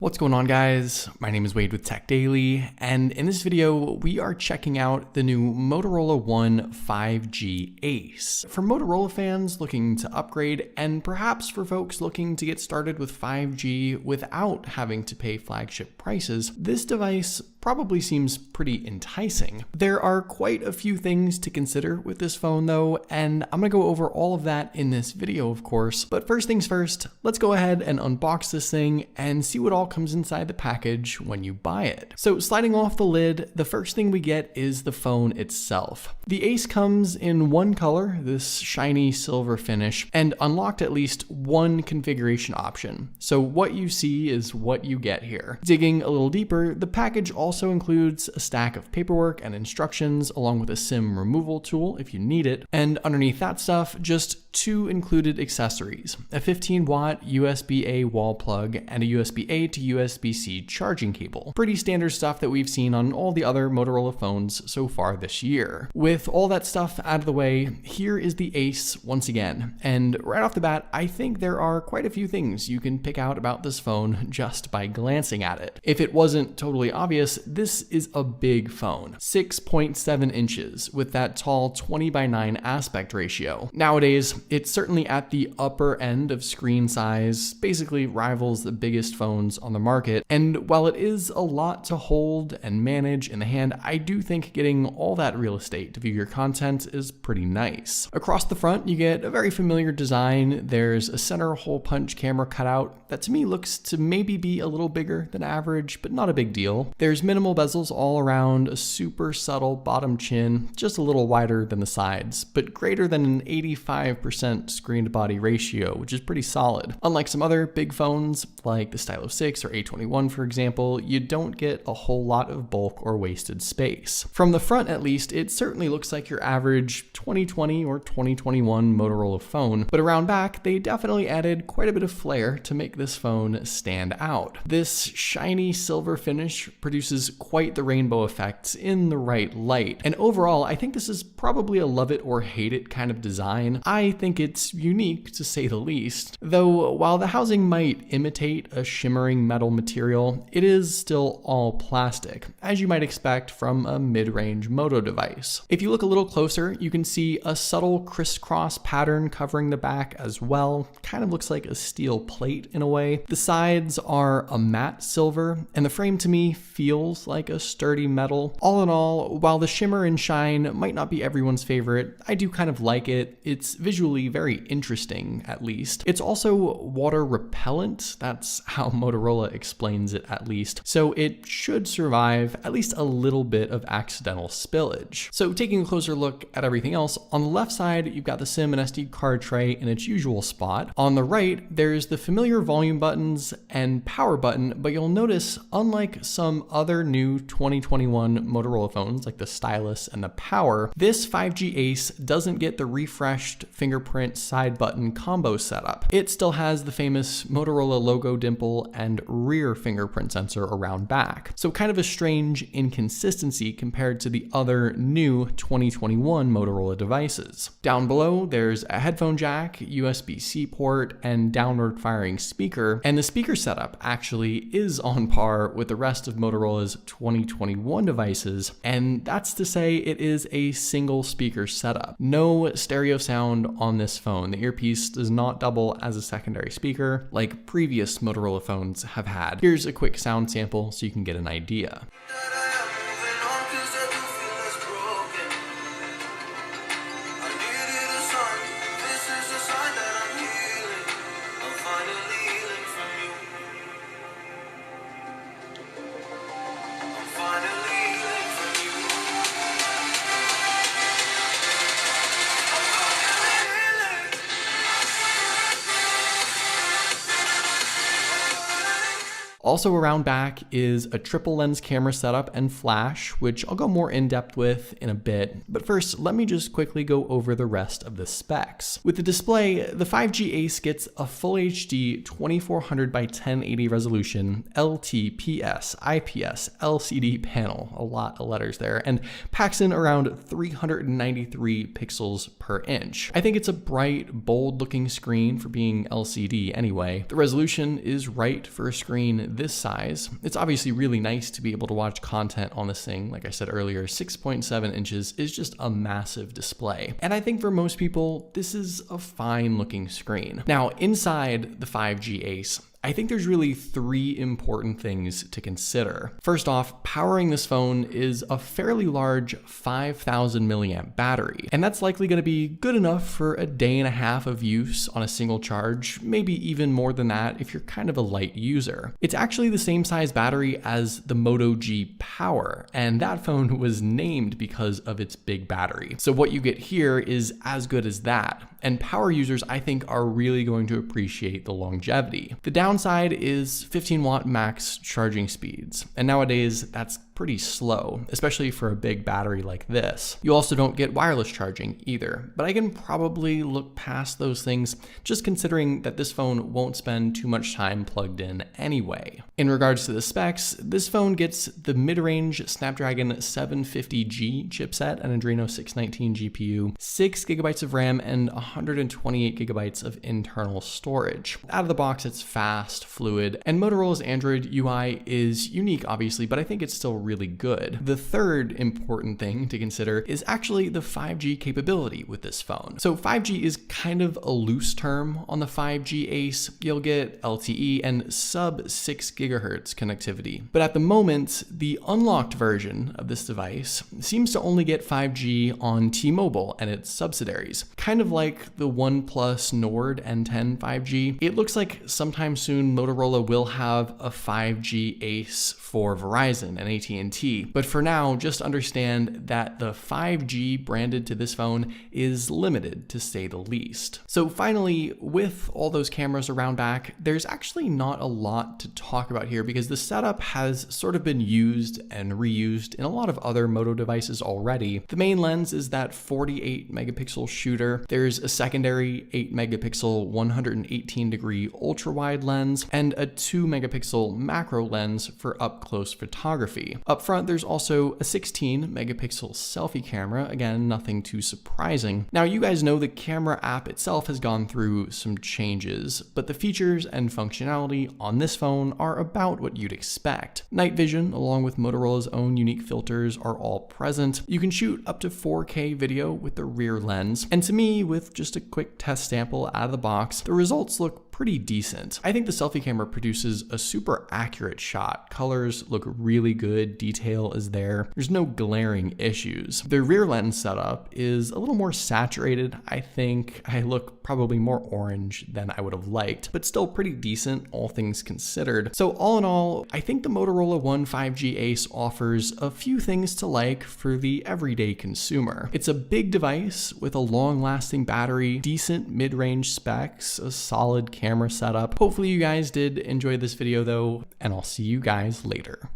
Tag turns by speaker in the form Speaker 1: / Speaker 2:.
Speaker 1: What's going on, guys? My name is Wade with Tech Daily, and in this video, we are checking out the new Motorola One 5G Ace. For Motorola fans looking to upgrade, and perhaps for folks looking to get started with 5G without having to pay flagship prices, this device probably seems pretty enticing. There are quite a few things to consider with this phone though, and I'm gonna go over all of that in this video, of course. But first things first, let's go ahead and unbox this thing and see what all comes inside the package when you buy it. So sliding off the lid, the first thing we get is the phone itself. The Ace comes in one color, this shiny silver finish, and unlocked at least one configuration option. So what you see is what you get here. Digging a little deeper, the package also includes a stack of paperwork and instructions along with a SIM removal tool if you need it. And underneath that stuff, just two included accessories, a 15-watt USB-A wall plug and a USB-A to USB-C charging cable. Pretty standard stuff that we've seen on all the other Motorola phones so far this year. With all that stuff out of the way, here is the Ace once again. And right off the bat, I think there are quite a few things you can pick out about this phone just by glancing at it. If it wasn't totally obvious, this is a big phone, 6.7 inches with that tall 20:9 aspect ratio. Nowadays, it's certainly at the upper end of screen size, basically rivals the biggest phones on the market. And while it is a lot to hold and manage in the hand, I do think getting all that real estate to view your content is pretty nice. Across the front, you get a very familiar design. There's a center hole punch camera cutout that to me looks to maybe be a little bigger than average, but not a big deal. There's minimal bezels all around, a super subtle bottom chin, just a little wider than the sides, but greater than an 85% screen to body ratio, which is pretty solid. Unlike some other big phones like the Stylo 6 or A21 for example, you don't get a whole lot of bulk or wasted space. From the front at least, it certainly looks like your average 2020 or 2021 Motorola phone, but around back they definitely added quite a bit of flair to make this phone stand out. This shiny silver finish produces quite the rainbow effects in the right light, and overall I think this is probably a love it or hate it kind of design. I think it's unique to say the least, though while the housing might imitate a shimmering metal material, it is still all plastic, as you might expect from a mid-range Moto device. If you look a little closer, you can see a subtle crisscross pattern covering the back as well. Kind of looks like a steel plate in a way. The sides are a matte silver, and the frame to me feels like a sturdy metal. All in all, while the shimmer and shine might not be everyone's favorite, I do kind of like it. It's visually very interesting, at least. It's also water repellent. That's how Motorola explains it, at least. So it should survive at least a little bit of accidental spillage. So taking a closer look at everything else, on the left side, you've got the SIM and SD card tray in its usual spot. On the right, there's the familiar volume buttons and power button, but you'll notice, unlike some other new 2021 Motorola phones like the Stylus and the Power, this 5G Ace doesn't get the refreshed fingerprint side button combo setup. It still has the famous Motorola logo dimple and rear fingerprint sensor around back. So kind of a strange inconsistency compared to the other new 2021 Motorola devices. Down below, there's a headphone jack, USB-C port, and downward firing speaker, and the speaker setup actually is on par with the rest of Motorola's 2021 devices, and that's to say it is a single speaker setup. No stereo sound on this phone. The earpiece does not double as a secondary speaker like previous Motorola phones have had. Here's a quick sound sample so you can get an idea. Also around back is a triple lens camera setup and flash, which I'll go more in depth with in a bit. But first, let me just quickly go over the rest of the specs. With the display, the 5G Ace gets a full HD 2400 by 1080 resolution, LTPS, IPS, LCD panel, a lot of letters there, and packs in around 393 pixels per inch. I think it's a bright, bold looking screen for being LCD anyway. The resolution is right for a screen this size. It's obviously really nice to be able to watch content on this thing. Like I said earlier, 6.7 inches is just a massive display. And I think for most people, this is a fine looking screen. Now, inside the 5G Ace, I think there's really three important things to consider. First off, powering this phone is a fairly large 5,000 milliamp battery, and that's likely going to be good enough for a day and a half of use on a single charge, maybe even more than that if you're kind of a light user. It's actually the same size battery as the Moto G Power, and that phone was named because of its big battery. So what you get here is as good as that, and power users I think are really going to appreciate the longevity. The downside is 15 watt max charging speeds, and nowadays that's pretty slow, especially for a big battery like this. You also don't get wireless charging either, but I can probably look past those things just considering that this phone won't spend too much time plugged in anyway. In regards to the specs, this phone gets the mid-range Snapdragon 750G chipset and Adreno 619 GPU, 6 GB of RAM, and 128 GB of internal storage. Out of the box, it's fast, fluid, and Motorola's Android UI is unique, obviously, but I think it's still really good. The third important thing to consider is actually the 5G capability with this phone. So 5G is kind of a loose term on the 5G Ace. You'll get LTE and sub 6 gigahertz connectivity. But at the moment, the unlocked version of this device seems to only get 5G on T-Mobile and its subsidiaries, kind of like the OnePlus Nord N10 5G. It looks like sometime soon Motorola will have a 5G Ace for Verizon and AT&T, but for now, just understand that the 5G branded to this phone is limited, to say the least. So finally, with all those cameras around back, there's actually not a lot to talk about here because the setup has sort of been used and reused in a lot of other Moto devices already. The main lens is that 48 megapixel shooter. There's a secondary 8 megapixel 118 degree ultra wide lens and a 2 megapixel macro lens for up close photography. Up front, there's also a 16 megapixel selfie camera. Again, nothing too surprising. Now, you guys know the camera app itself has gone through some changes, but the features and functionality on this phone are about what you'd expect. Night vision, along with Motorola's own unique filters, are all present. You can shoot up to 4K video with the rear lens, and to me, with just a quick test sample out of the box, the results look pretty decent. I think the selfie camera produces a super accurate shot. Colors look really good, detail is there. There's no glaring issues. The rear lens setup is a little more saturated. I think I look probably more orange than I would have liked, but still pretty decent, all things considered. So all in all, I think the Motorola One 5G Ace offers a few things to like for the everyday consumer. It's a big device with a long-lasting battery, decent mid-range specs, a solid camera setup. Hopefully you guys did enjoy this video though, and I'll see you guys later.